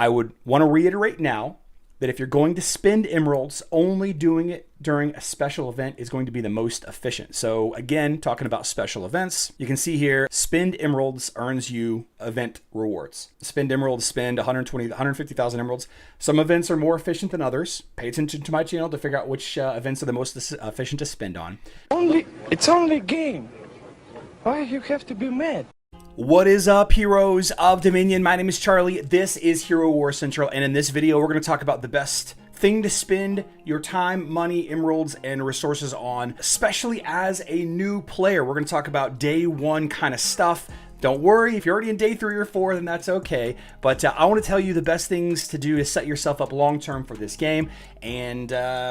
I would want to reiterate now that if you're going to spend emeralds, only doing it during a special event is going to be the most efficient. So again, talking about special events, you can see here, spend emeralds earns you event rewards. Spend emeralds, spend 120, 150,000 emeralds. Some events are more efficient than others. Pay attention to my channel to figure out which events are the most efficient to spend on. It's only a game. Why you have to be mad? What is up, heroes of Dominion? My name is Charlie. This is Hero War Central, and in this video, we're going to talk about the best thing to spend your time, money, emeralds, and resources on, especially as a new player. We're going to talk about day one kind of stuff. Don't worry, if you're already in day 3 or 4, then that's okay. But I want to tell you the best things to do to set yourself up long-term for this game. And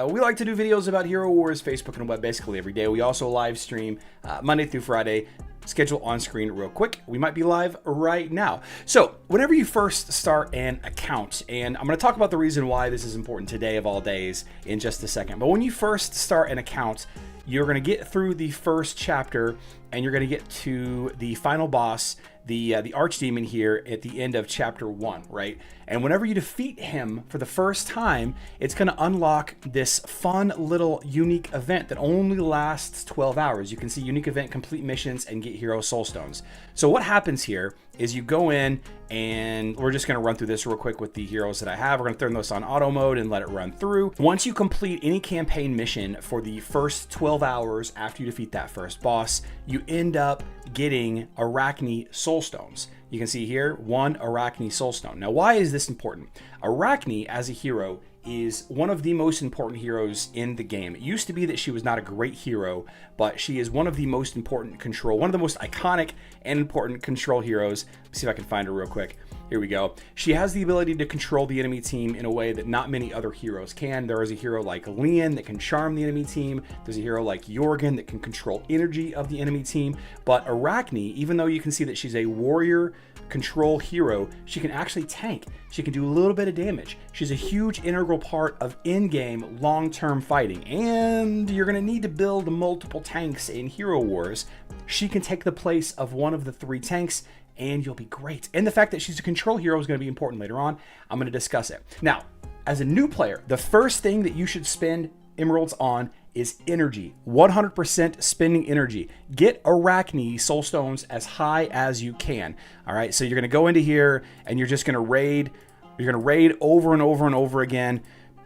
we like to do videos about Hero Wars, Facebook and web basically every day. We also live stream Monday through Friday. Schedule on screen real quick. We might be live right now. So whenever you first start an account, and I'm going to talk about the reason why this is important today of all days in just a second. But when you first start an account, you're going to get through the first chapter and you're going to get to the final boss, the archdemon here at the end of chapter 1, right? And whenever you defeat him for the first time, it's going to unlock this fun little unique event that only lasts 12 hours. You can see unique event, complete missions, and get hero soul stones. So what happens here is you go in, and we're just going to run through this real quick with the heroes that I have. We're going to turn this on auto mode and let it run through. Once you complete any campaign mission for the first 12 hours after you defeat that first boss, you end up getting Arachne soul stones. You can see here, 1 Arachne soul stone. Now, why is this important? Arachne as a hero is one of the most important heroes in the game. It used to be that she was not a great hero, but she is one of the most important control, one of the most iconic and important control heroes. Let's see if I can find her real quick. Here we go. She has the ability to control the enemy team in a way that not many other heroes can. There is a hero like Leon that can charm the enemy team. There's a hero like Jorgen that can control energy of the enemy team. But Arachne, even though you can see that she's a warrior control hero, she can actually tank. She can do a little bit of damage. She's a huge integral part of in-game long-term fighting, and you're going to need to build multiple tanks in Hero Wars. She can take the place of one of the 3 tanks, and you'll be great. And the fact that she's a control hero is going to be important later on. I'm going to discuss it. Now, as a new player, the first thing that you should spend emeralds on is energy. 100% spending energy. Get Arachne soul stones as high as you can. All right, so you're going to go into here and you're just going to raid. You're going to raid over and over and over again.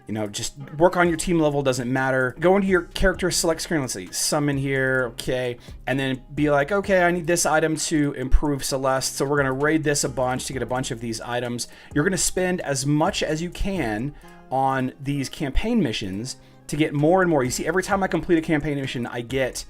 You know, just work on your team level, doesn't matter. Go into your character select screen. Let's see, summon here, okay. And then be like, okay, I need this item to improve Celeste. So we're going to raid this a bunch to get a bunch of these items. You're going to spend as much as you can on these campaign missions to get more and more. You see, every time I complete a campaign mission, I get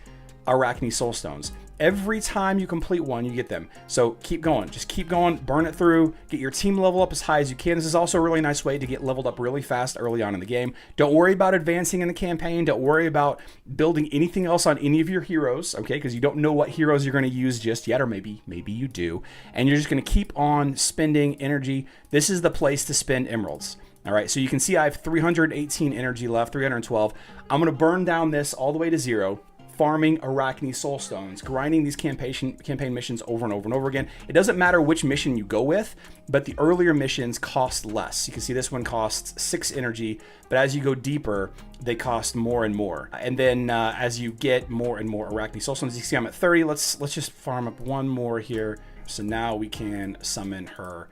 Arachne soul stones. Every time you complete one, you get them. So keep going, just keep going, burn it through, get your team level up as high as you can. This is also a really nice way to get leveled up really fast early on in the game. Don't worry about advancing in the campaign. Don't worry about building anything else on any of your heroes, okay? Because you don't know what heroes you're going to use just yet, or maybe you do. And you're just going to keep on spending energy. This is the place to spend emeralds. All right, so you can see I have 318 energy left, 312. I'm going to burn down this all the way to 0, farming Arachne soul stones, grinding these campaign missions over and over and over again. It doesn't matter which mission you go with, but the earlier missions cost less. You can see this one costs 6 energy, but as you go deeper, they cost more and more. And then as you get more and more Arachne soul stones, you see I'm at 30. Let's just farm up one more here. So now we can summon her.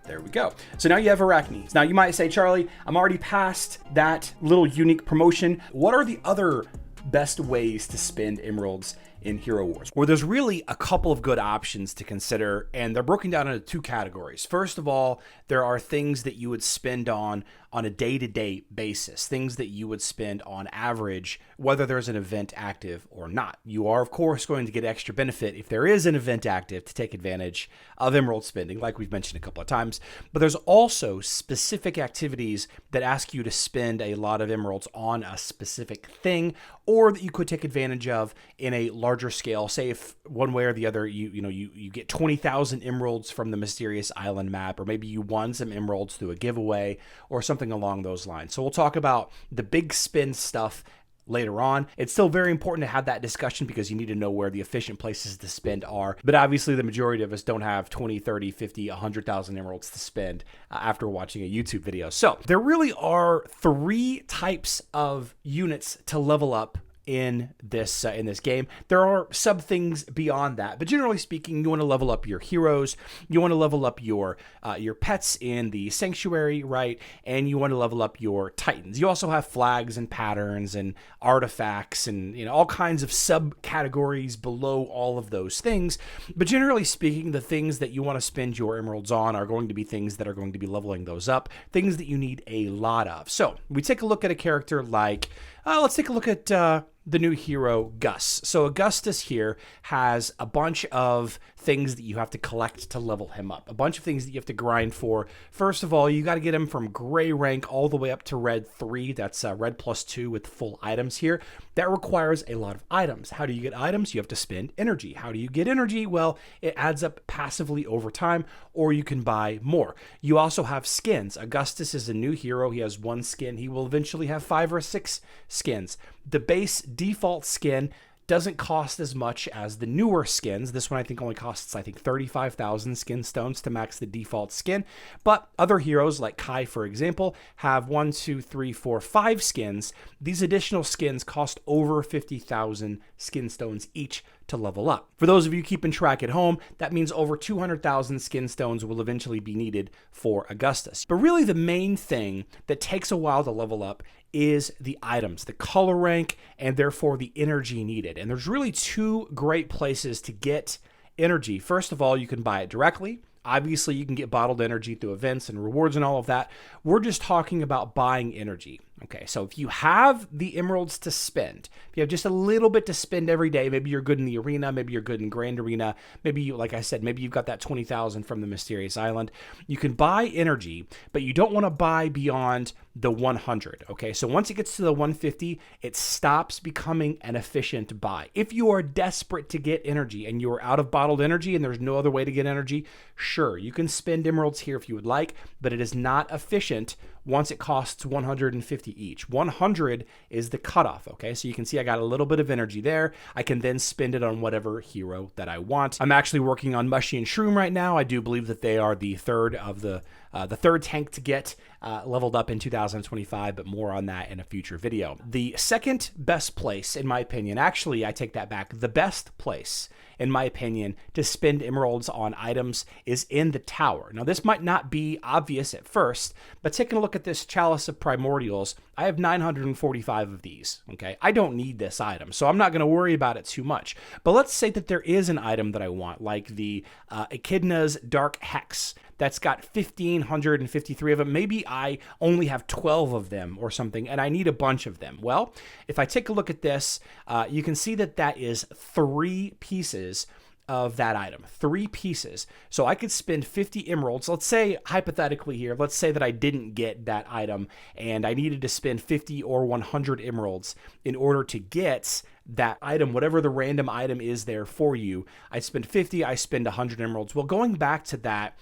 There we go. So now you have Arachne. Now you might say, Charlie, I'm already past that little unique promotion. What are the other best ways to spend emeralds in Hero Wars? Well, there's really a couple of good options to consider, and they're broken down into 2 categories. First of all, there are things that you would spend on a day-to-day basis, things that you would spend on average, whether there's an event active or not. You are, of course, going to get extra benefit if there is an event active to take advantage of emerald spending, like we've mentioned a couple of times. But there's also specific activities that ask you to spend a lot of emeralds on a specific thing, or that you could take advantage of in a larger scale. Say if one way or the other, you get 20,000 emeralds from the mysterious island map, or maybe you won some emeralds through a giveaway or something along those lines. So we'll talk about the big spend stuff later on. It's still very important to have that discussion because you need to know where the efficient places to spend are. But obviously the majority of us don't have 20, 30, 50, 100,000 emeralds to spend after watching a YouTube video. So there really are 3 types of units to level up in this game. There are sub things beyond that, but generally speaking, you want to level up your heroes, you want to level up your pets in the sanctuary, right? And you want to level up your titans. You also have flags and patterns and artifacts and all kinds of subcategories below all of those things. But generally speaking, the things that you want to spend your emeralds on are going to be things that are going to be leveling those up, things that you need a lot of. So we take a look at a character like let's take a look at the new hero, Gus. So Augustus here has a bunch of things that you have to collect to level him up, a bunch of things that you have to grind for. First of all, you got to get him from gray rank all the way up to red 3. That's red +2 with full items here. That requires a lot of items. How do you get items? You have to spend energy. How do you get energy? Well, it adds up passively over time, or you can buy more. You also have skins. Augustus is a new hero. He has 1 skin. He will eventually have 5 or 6 skins. The base default skin doesn't cost as much as the newer skins. This one I think only costs 35,000 skin stones to max the default skin. But other heroes like Kai, for example, have 1, 2, 3, 4, 5 skins. These additional skins cost over 50,000 skin stones each to level up. For those of you keeping track at home, that means over 200,000 skin stones will eventually be needed for Augustus. But really the main thing that takes a while to level up is the items, the color rank, and therefore the energy needed. And there's really 2 great places to get energy. First of all, you can buy it directly. Obviously, you can get bottled energy through events and rewards and all of that. We're just talking about buying energy. Okay, so if you have the emeralds to spend, if you have just a little bit to spend every day, maybe you're good in the arena, maybe you're good in Grand Arena, maybe you, like I said, maybe you've got that 20,000 from the Mysterious Island, you can buy energy, but you don't want to buy beyond the 100. Okay, so once it gets to the 150, it stops becoming an efficient buy. If you are desperate to get energy and you're out of bottled energy and there's no other way to get energy, sure, you can spend emeralds here if you would like, but it is not efficient once it costs 150 each. 100 is the cutoff, okay? So you can see I got a little bit of energy there. I can then spend it on whatever hero that I want. I'm actually working on Mushy and Shroom right now. I do believe that they are the third of the third tank to get leveled up in 2025, but more on that in a future video. The second best place, in my opinion, actually, I take that back. The best place, in my opinion, to spend emeralds on items is in the tower. Now, this might not be obvious at first, but taking a look at this Chalice of Primordials, I have 945 of these, okay? I don't need this item, so I'm not going to worry about it too much. But let's say that there is an item that I want, like the Echidna's Dark Hex. That's got 1,553 of them. Maybe I only have 12 of them or something, and I need a bunch of them. Well, if I take a look at this, you can see that that is 3 pieces of that item, 3 pieces. So I could spend 50 emeralds. Let's say, hypothetically here, let's say that I didn't get that item and I needed to spend 50 or 100 emeralds in order to get that item, whatever the random item is there for you. I spend 50, I spend 100 emeralds. Well, going back to that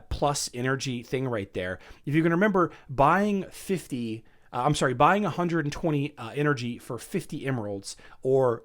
plus energy thing right there, if you can remember, buying 120 energy for 50 emeralds, or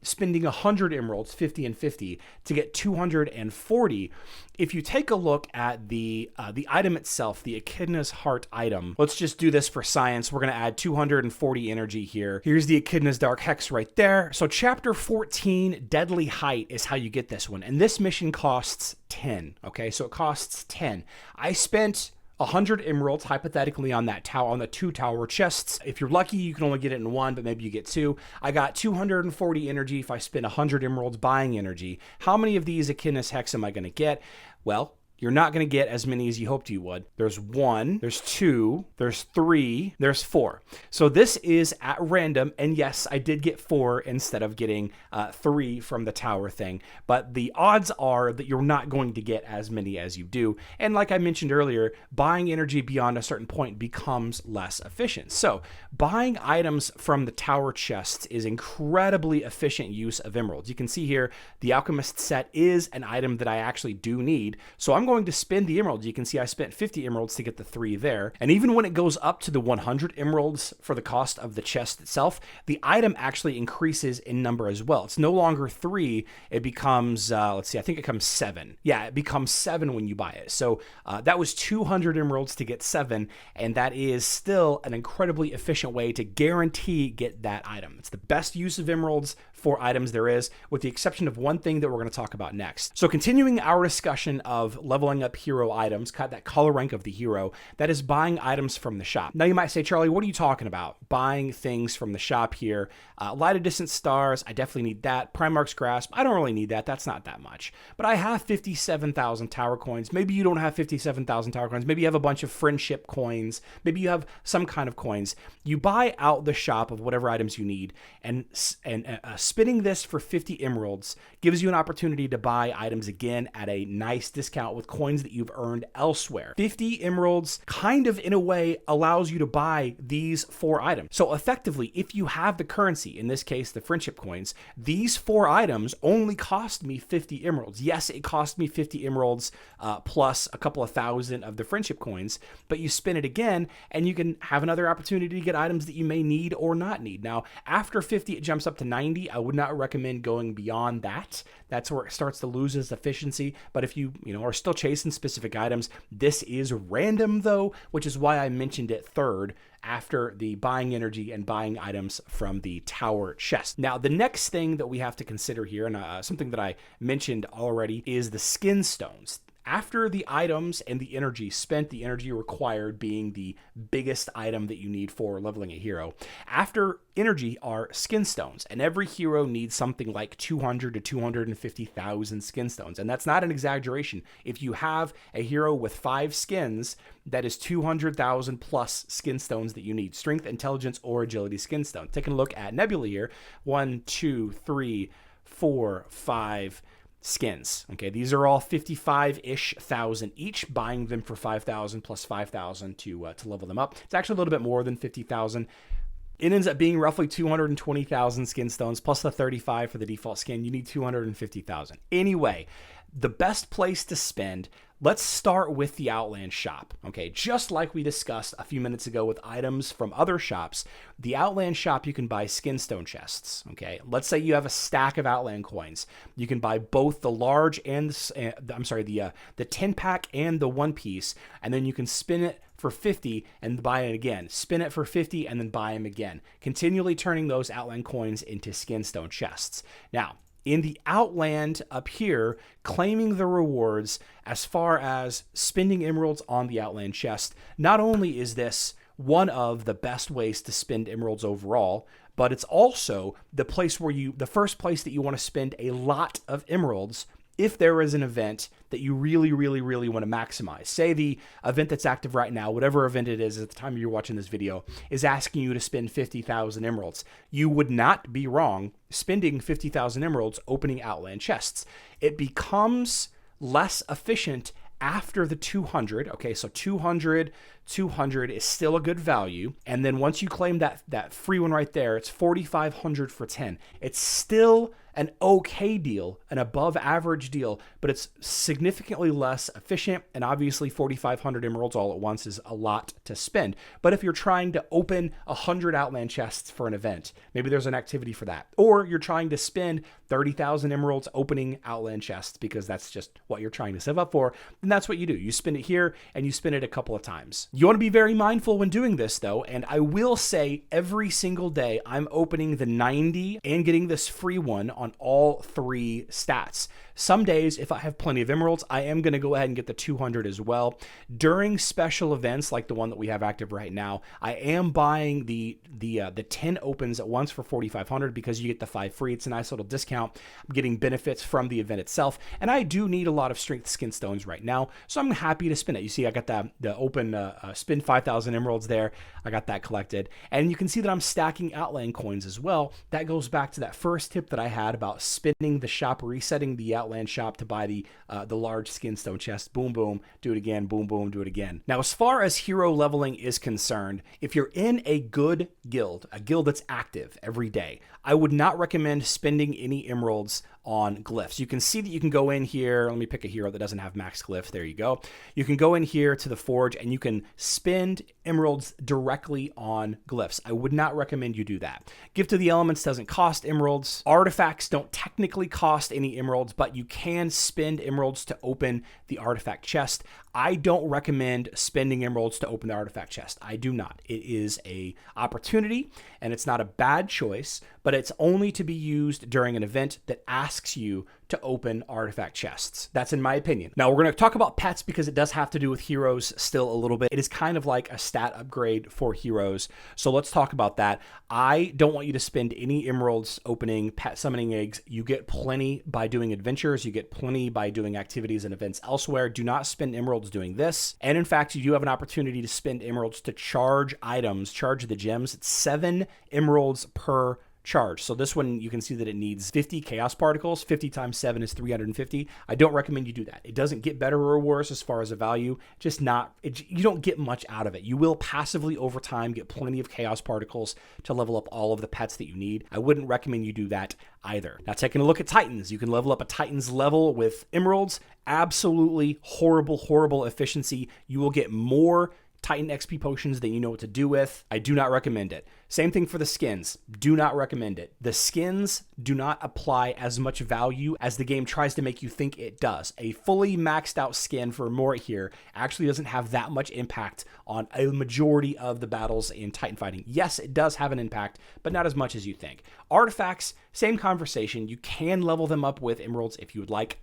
spending 100 emeralds, 50 and 50, to get 240. If you take a look at the item itself, the Echidna's Heart item, let's just do this for science. We're going to add 240 energy here. Here's the Echidna's Dark Hex right there. So Chapter 14, Deadly Height, is how you get this one. And this mission costs 10, okay? So it costs 10. I spent 100 emeralds, hypothetically, on that tower, on the 2 tower chests. If you're lucky, you can only get it in 1, but maybe you get 2. I got 240 energy if I spend 100 emeralds buying energy. How many of these Echidna's Hex am I going to get? Well, you're not going to get as many as you hoped you would. There's 1, there's 2, there's 3, there's 4. So this is at random, and yes, I did get 4 instead of getting 3 from the tower thing, but the odds are that you're not going to get as many as you do, and like I mentioned earlier, buying energy beyond a certain point becomes less efficient. So buying items from the tower chests is incredibly efficient use of emeralds. You can see here, the Alchemist set is an item that I actually do need, so I'm I'm going to spend the emeralds. You can see I spent 50 emeralds to get the 3 there. And even when it goes up to the 100 emeralds for the cost of the chest itself, the item actually increases in number as well. It's no longer 3. It becomes, let's see, I think it becomes 7. Yeah, it becomes 7 when you buy it. So that was 200 emeralds to get 7. And that is still an incredibly efficient way to guarantee get that item. It's the best use of emeralds for items there is, with the exception of one thing that we're going to talk about next. So continuing our discussion of leveling up hero items, that color rank of the hero, that is buying items from the shop. Now you might say, Charlie, what are you talking about? Buying things from the shop here. Light of Distant Stars, I definitely need that. Primarch's Grasp, I don't really need that. That's not that much. But I have 57,000 tower coins. Maybe you don't have 57,000 tower coins. Maybe you have a bunch of friendship coins. Maybe you have some kind of coins. You buy out the shop of whatever items you need, and spinning this for 50 emeralds gives you an opportunity to buy items again at a nice discount with coins that you've earned elsewhere. 50 emeralds kind of in a way allows you to buy these 4 items. So effectively, if you have the currency, in this case the friendship coins, these 4 items only cost me 50 emeralds. Yes, it cost me 50 emeralds plus a couple of thousand of the friendship coins, but you spin it again and you can have another opportunity to get items that you may need or not need. Now after 50 it jumps up to 90. I would not recommend going beyond that. That's where it starts to lose its efficiency. But if you are still chasing specific items, this is random though, which is why I mentioned it third after the buying energy and buying items from the tower chest. Now, the next thing that we have to consider here, and something that I mentioned already, is the skin stones. After the items and the energy spent, the energy required being the biggest item that you need for leveling a hero, after energy are skin stones, and every hero needs something like 200 to 250,000 skin stones, and that's not an exaggeration. If you have a hero with 5 skins, that is 200,000 plus skin stones that you need. Strength, intelligence, or agility skin stone. Taking a look at Nebula here, 1, 2, 3, 4, 5 skins. Okay, these are all 55-ish thousand each, buying them for 5,000 plus 5,000 to level them up. It's actually a little bit more than 50,000. It ends up being roughly 220,000 skin stones plus the 35 for the default skin. You need 250,000. Anyway, the best place to spend, let's start with the Outland shop. Okay, just like we discussed a few minutes ago with items from other shops, the Outland shop, you can buy skin stone chests. Okay, let's say you have a stack of Outland coins. You can buy both the large and the 10 pack and the 1 piece, and then you can spin it for 50 and buy it again. Spin it for 50 and then buy them again. Continually turning those Outland coins into skin stone chests. Now, in the Outland up here, claiming the rewards as far as spending emeralds on the Outland chest, not only is this one of the best ways to spend emeralds overall, but it's also the first place that you want to spend a lot of emeralds if there is an event that you really, really, really want to maximize. Say the event that's active right now, whatever event it is at the time you're watching this video, is asking you to spend 50,000 emeralds. You would not be wrong spending 50,000 emeralds opening Outland chests. It becomes less efficient after the 200. Okay, so 200 is still a good value. And then once you claim that free one right there, it's 4,500 for 10. It's still an okay deal, an above average deal, but it's significantly less efficient. And obviously 4,500 emeralds all at once is a lot to spend. But if you're trying to open 100 Outland chests for an event, maybe there's an activity for that. Or you're trying to spend 30,000 emeralds opening Outland chests because that's just what you're trying to save up for, then that's what you do. You spin it here and you spin it a couple of times. You want to be very mindful when doing this though, and I will say every single day I'm opening the 90 and getting this free one on all 3 stats. Some days, if I have plenty of emeralds, I am going to go ahead and get the 200 as well. During special events like the one that we have active right now, I am buying the 10 opens at once for 4,500 because you get the 5 free. It's a nice little discount. I'm getting benefits from the event itself, and I do need a lot of strength skin stones right now, so I'm happy to spin it. You see, I got the open spin 5,000 emeralds there. I got that collected, and you can see that I'm stacking Outland coins as well. That goes back to that first tip that I had about spinning the shop, resetting the Outland shop to buy the large skin stone chest. Boom, boom, do it again. Boom, boom, do it again. Now, as far as hero leveling is concerned, if you're in a good guild, a guild that's active every day, I would not recommend spending any emeralds on glyphs. You can see that you can go in here. Let me pick a hero that doesn't have max glyph. There you go. You can go in here to the forge and you can spend emeralds directly on glyphs. I would not recommend you do that. Gift of the Elements doesn't cost emeralds. Artifacts don't technically cost any emeralds, but you can spend emeralds to open the artifact chest. I don't recommend spending emeralds to open the artifact chest. I do not. It is a opportunity and it's not a bad choice, but it's only to be used during an event that asks you to open artifact chests. That's in my opinion. Now we're going to talk about pets because it does have to do with heroes still a little bit. It is kind of like a stat upgrade for heroes. So let's talk about that. I don't want you to spend any emeralds opening pet summoning eggs. You get plenty by doing adventures. You get plenty by doing activities and events elsewhere. Do not spend emeralds doing this. And in fact, you do have an opportunity to spend emeralds to charge items, charge the gems. It's 7 emeralds per charge. So this one, you can see that it needs 50 chaos particles. 50 times 7 is 350. I don't recommend you do that. It doesn't get better or worse as far as a value, just not, you don't get much out of it. You will passively over time get plenty of chaos particles to level up all of the pets that you need. I wouldn't recommend you do that either. Now taking a look at Titans, you can level up a Titan's level with emeralds. Absolutely horrible efficiency. You will get more Titan XP potions that you know what to do with. I do not recommend it. Same thing for the skins. Do not recommend it. The skins do not apply as much value as the game tries to make you think it does. A fully maxed out skin for Mort here actually doesn't have that much impact on a majority of the battles in Titan fighting. Yes, it does have an impact, but not as much as you think. Artifacts, same conversation. You can level them up with emeralds if you would like.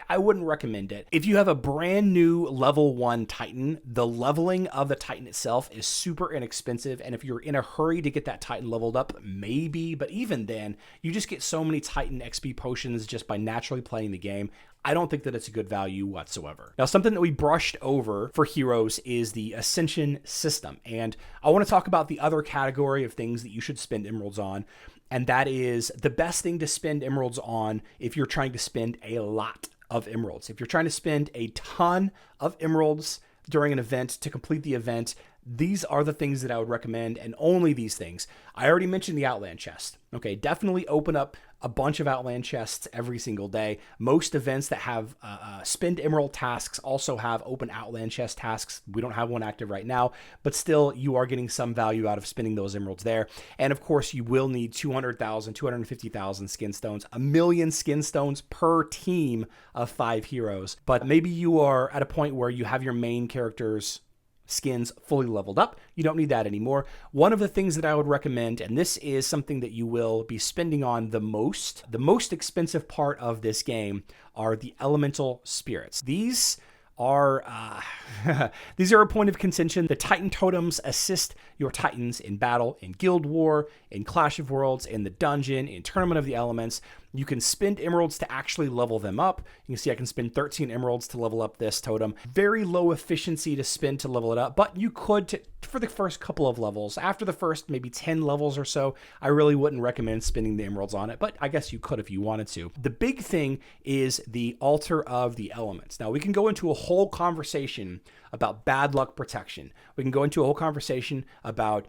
I wouldn't recommend it. If you have a brand new level 1 Titan, the leveling of the Titan itself is super inexpensive, and if you're in a hurry to get that Titan leveled up, maybe, but even then, you just get so many Titan XP potions just by naturally playing the game. I don't think that it's a good value whatsoever. Now, something that we brushed over for heroes is the Ascension system, and I want to talk about the other category of things that you should spend emeralds on, and that is the best thing to spend emeralds on if you're trying to spend a lot of emeralds. If you're trying to spend a ton of emeralds during an event to complete the event, these are the things that I would recommend, and only these things. I already mentioned the Outland chest. Okay, definitely open up a bunch of Outland chests every single day. Most events that have spend emerald tasks also have open Outland chest tasks. We don't have one active right now, but still you are getting some value out of spending those emeralds there. And of course, you will need 200,000, 250,000 skin stones, 1 million skin stones per team of 5 heroes. But maybe you are at a point where you have your main characters skins fully leveled up. You don't need that anymore. One of the things that I would recommend, and this is something that you will be spending on the most expensive part of this game, are the elemental spirits. These are a point of contention. The Titan totems assist your Titans in battle, in Guild War, in Clash of Worlds, in the dungeon, in Tournament of the Elements. You can spend emeralds to actually level them up. You can see I can spend 13 emeralds to level up this totem. Very low efficiency to spend to level it up, but you could for the first couple of levels. After the first maybe 10 levels or so, I really wouldn't recommend spending the emeralds on it, but I guess you could if you wanted to. The big thing is the Altar of the Elements. Now, we can go into a whole conversation about bad luck protection. We can go into a whole conversation about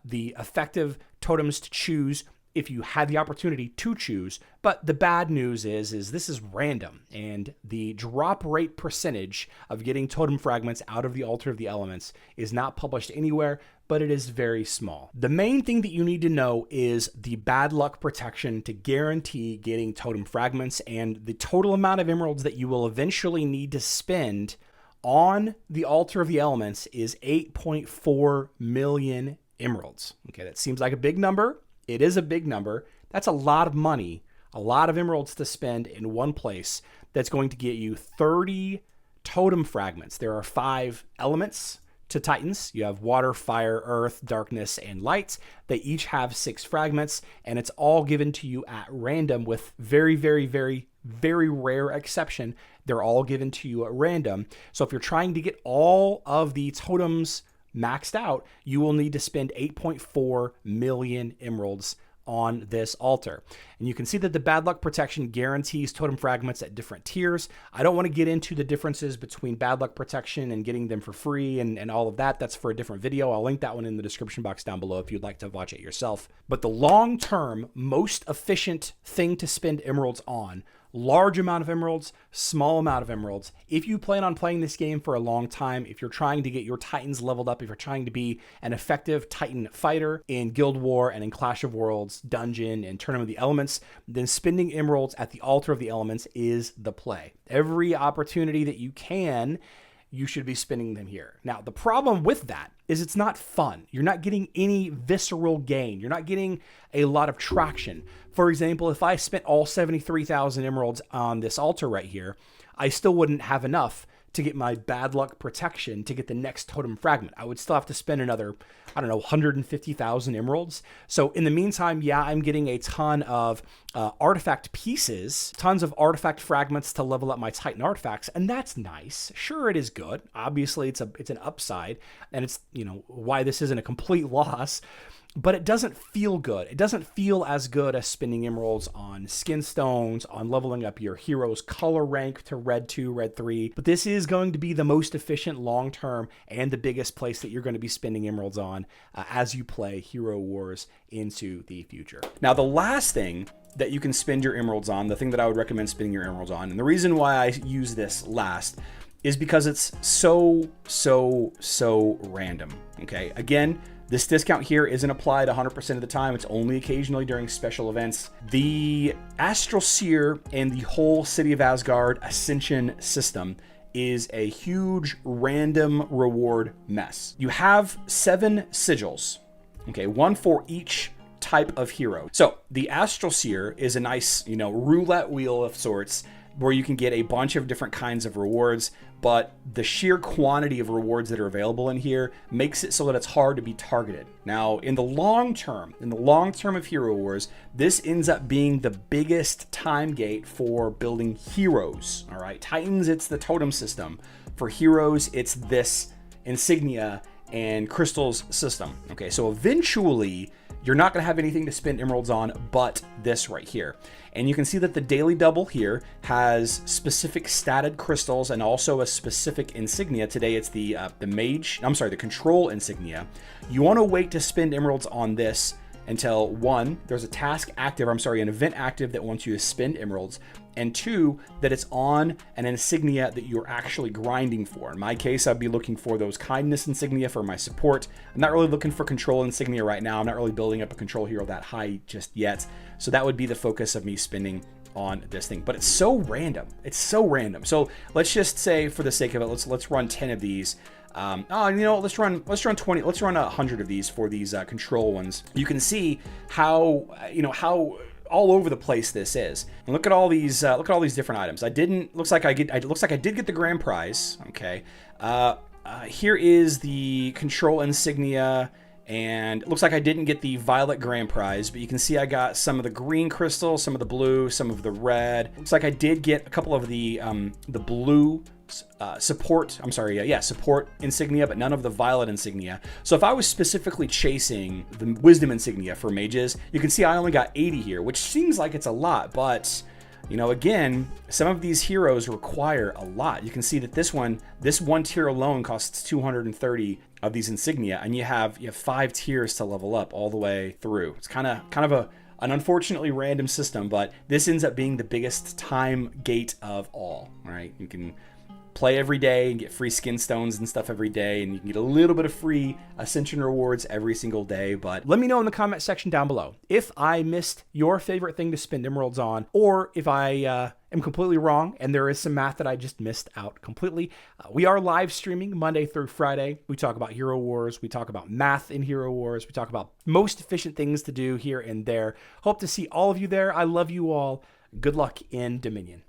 the effective totems to choose if you had the opportunity to choose. But the bad news is this is random, and the drop rate percentage of getting totem fragments out of the Altar of the Elements is not published anywhere, but it is very small. The main thing that you need to know is the bad luck protection to guarantee getting totem fragments, and the total amount of emeralds that you will eventually need to spend on the Altar of the Elements is 8.4 million emeralds. Okay, that seems like a big number. It is a big number. That's a lot of money, a lot of emeralds to spend in one place that's going to get you 30 totem fragments. There are 5 elements to Titans. You have water, fire, earth, darkness, and light. They each have 6 fragments, and it's all given to you at random with very rare exception. They're all given to you at random. So if you're trying to get all of the totems maxed out, you will need to spend 8.4 million emeralds on this altar. And you can see that the bad luck protection guarantees totem fragments at different tiers. I don't want to get into the differences between bad luck protection and getting them for free and all of that. That's for a different video. I'll link that one in the description box down below if you'd like to watch it yourself. But the long-term, most efficient thing to spend emeralds on, large amount of emeralds, small amount of emeralds. If you plan on playing this game for a long time, if you're trying to get your Titans leveled up, if you're trying to be an effective Titan fighter in Guild War and in Clash of Worlds, Dungeon, and Tournament of the Elements, then spending emeralds at the altar of the elements is the play. Every opportunity that you can, you should be spending them here. Now, the problem with that is it's not fun. You're not getting any visceral gain. You're not getting a lot of traction. For example, if I spent all 73,000 emeralds on this altar right here, I still wouldn't have enough to get my bad luck protection to get the next totem fragment. I would still have to spend another, 150,000 emeralds. So in the meantime, yeah, I'm getting a ton of artifact pieces, tons of artifact fragments to level up my Titan artifacts, and that's nice. Sure, it is good. Obviously, it's an upside, and it's, why this isn't a complete loss. But it doesn't feel good. It doesn't feel as good as spending emeralds on skin stones, on leveling up your hero's color rank to red 2, red 3. But this is going to be the most efficient long-term and the biggest place that you're going to be spending emeralds on as you play Hero Wars into the future. Now, the last thing that you can spend your emeralds on, the thing that I would recommend spending your emeralds on, and the reason why I use this last is because it's so random, okay? Again, this discount here isn't applied 100% of the time. It's only occasionally during special events. The Astral Seer and the whole City of Asgard Ascension system is a huge random reward mess. You have 7 sigils, okay, 1 for each type of hero. So the Astral Seer is a nice, roulette wheel of sorts where you can get a bunch of different kinds of rewards, but the sheer quantity of rewards that are available in here makes it so that it's hard to be targeted. Now, in the long term of Hero Wars, this ends up being the biggest time gate for building heroes, all right? Titans, it's the totem system. For heroes, it's this insignia and crystals system, okay? So eventually, you're not going to have anything to spend emeralds on but this right here. And you can see that the daily double here has specific statted crystals and also a specific insignia. Today it's the control insignia. You want to wait to spend emeralds on this until 1, there's an event active that wants you to spend emeralds, and 2, that it's on an insignia that you're actually grinding for. In my case, I'd be looking for those kindness insignia for my support. I'm not really looking for control insignia right now. I'm not really building up a control hero that high just yet. So that would be the focus of me spending on this thing. But it's so random. It's so random. So let's just say, for the sake of it, let's run 10 of these. Let's run 20. Let's run 100 of these for these control ones. You can see how all over the place this is. And look at all these different items. Looks like I did get the grand prize. Okay. Here is the control insignia, and it looks like I didn't get the violet grand prize, but you can see I got some of the green crystals, some of the blue, some of the red. Looks like I did get a couple of the blue support insignia, but none of the violet insignia. So if I was specifically chasing the wisdom insignia for mages, you can see I only got 80 here, which seems like it's a lot, but again, some of these heroes require a lot. You can see that this one tier alone costs 230 of these insignia, and you have 5 tiers to level up all the way through. It's kind of an unfortunately random system, but this ends up being the biggest time gate of all, right? You can play every day and get free skin stones and stuff every day, and you can get a little bit of free Ascension rewards every single day. But let me know in the comment section down below if I missed your favorite thing to spend emeralds on, or if I am completely wrong and there is some math that I just missed out completely. We are live streaming Monday through Friday. We talk about Hero Wars. We talk about math in Hero Wars. We talk about most efficient things to do here and there. Hope to see all of you there. I love you all. Good luck in Dominion.